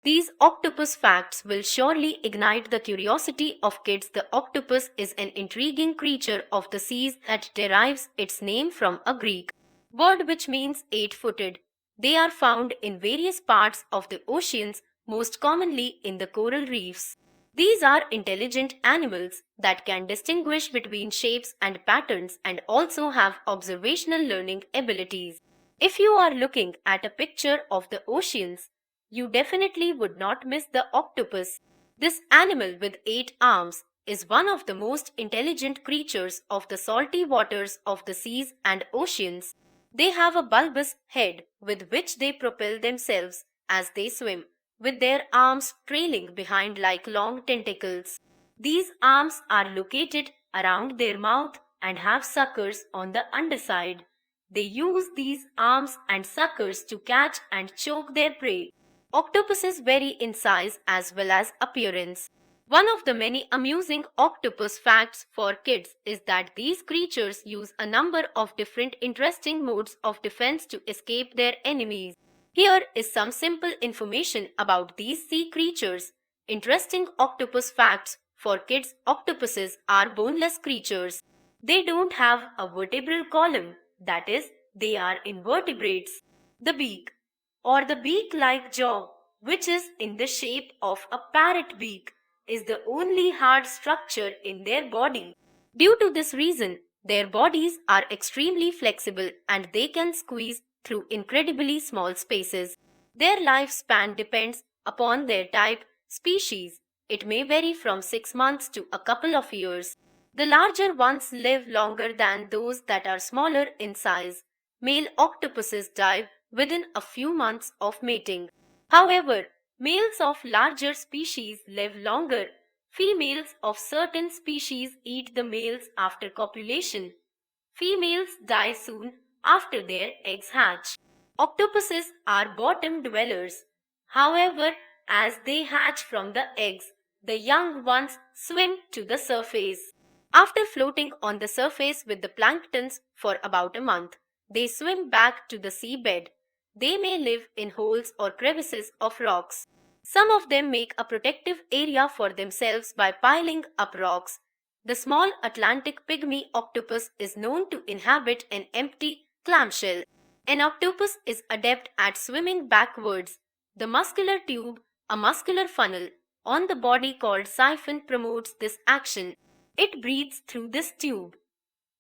These octopus facts will surely ignite the curiosity of kids. The octopus is an intriguing creature of the seas that derives its name from a Greek word which means eight-footed. They are found in various parts of the oceans, most commonly in the coral reefs. These are intelligent animals that can distinguish between shapes and patterns and also have observational learning abilities. If you are looking at a picture of the oceans, you definitely would not miss the octopus. This animal with 8 arms is one of the most intelligent creatures of the salty waters of the seas and oceans. They have a bulbous head with which they propel themselves as they swim, with their arms trailing behind like long tentacles. These arms are located around their mouth and have suckers on the underside. They use these arms and suckers to catch and choke their prey. Octopuses vary in size as well as appearance. One of the many amusing octopus facts for kids is that these creatures use a number of different interesting modes of defense to escape their enemies. Here is some simple information about these sea creatures. Interesting octopus facts for kids. Octopuses are boneless creatures. They don't have a vertebral column, that is, they are invertebrates. The beak or the beak-like jaw, which is in the shape of a parrot beak, is the only hard structure in their body. Due to this reason, their bodies are extremely flexible and they can squeeze through incredibly small spaces. Their lifespan depends upon their type, species. It may vary from 6 months to a couple of years. The larger ones live longer than those that are smaller in size. Male octopuses die within a few months of mating. However, males of larger species live longer. Females of certain species eat the males after copulation. Females die soon after their eggs hatch. Octopuses are bottom dwellers. However, as they hatch from the eggs, the young ones swim to the surface. After floating on the surface with the planktons for about a month, they swim back to the seabed. They may live in holes or crevices of rocks. Some of them make a protective area for themselves by piling up rocks. The small Atlantic pygmy octopus is known to inhabit an empty clamshell. An octopus is adept at swimming backwards. The muscular tube, a muscular funnel, on the body called siphon promotes this action. It breathes through this tube.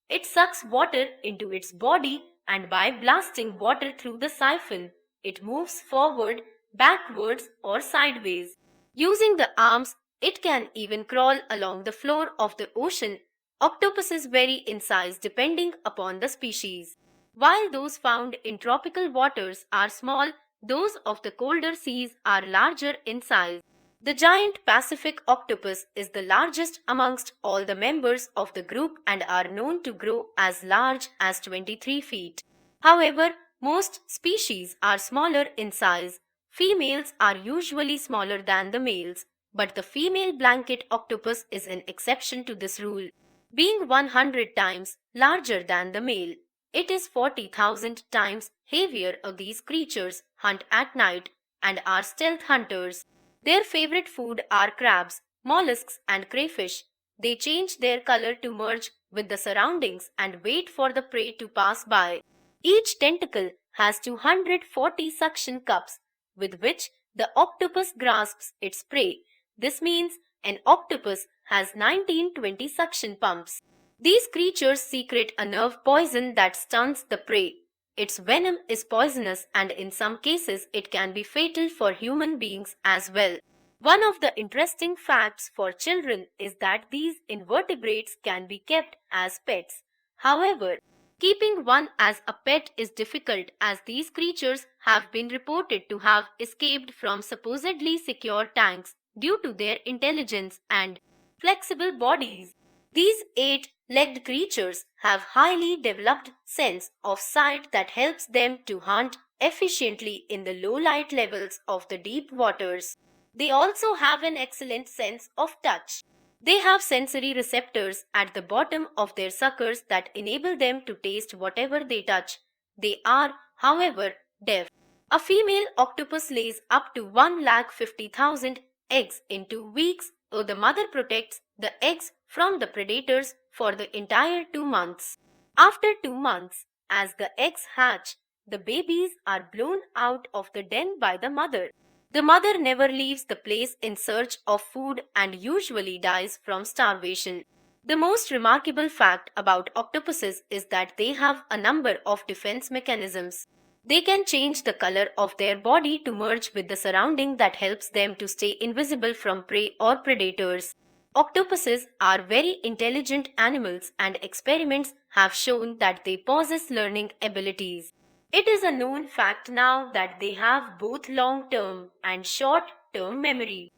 It sucks water into its body and by blasting water through the siphon, it moves forward, backwards or sideways. Using the arms, it can even crawl along the floor of the ocean. Octopuses vary in size depending upon the species. While those found in tropical waters are small, those of the colder seas are larger in size. The giant Pacific octopus is the largest amongst all the members of the group and are known to grow as large as 23 feet. However, most species are smaller in size. Females are usually smaller than the males, but the female blanket octopus is an exception to this rule, being 100 times larger than the male. It is 40,000 times heavier. These creatures hunt at night and are stealth hunters. Their favorite food are crabs, mollusks and crayfish. They change their color to merge with the surroundings and wait for the prey to pass by. Each tentacle has 240 suction cups with which the octopus grasps its prey. This means an octopus has 1920 suction pumps. These creatures secrete a nerve poison that stuns the prey. Its venom is poisonous and in some cases it can be fatal for human beings as well. One of the interesting facts for children is that these invertebrates can be kept as pets. However, keeping one as a pet is difficult as these creatures have been reported to have escaped from supposedly secure tanks due to their intelligence and flexible bodies. These eight-legged creatures have highly developed sense of sight that helps them to hunt efficiently in the low light levels of the deep waters. They also have an excellent sense of touch. They have sensory receptors at the bottom of their suckers that enable them to taste whatever they touch. They are, however, deaf. A female octopus lays up to 150,000 eggs in 2 weeks, so the mother protects the eggs from the predators for the entire 2 months. After 2 months, as the eggs hatch, the babies are blown out of the den by the mother. The mother never leaves the place in search of food and usually dies from starvation. The most remarkable fact about octopuses is that they have a number of defense mechanisms. They can change the color of their body to merge with the surrounding that helps them to stay invisible from prey or predators. Octopuses are very intelligent animals and experiments have shown that they possess learning abilities. It is a known fact now that they have both long term and short term memory.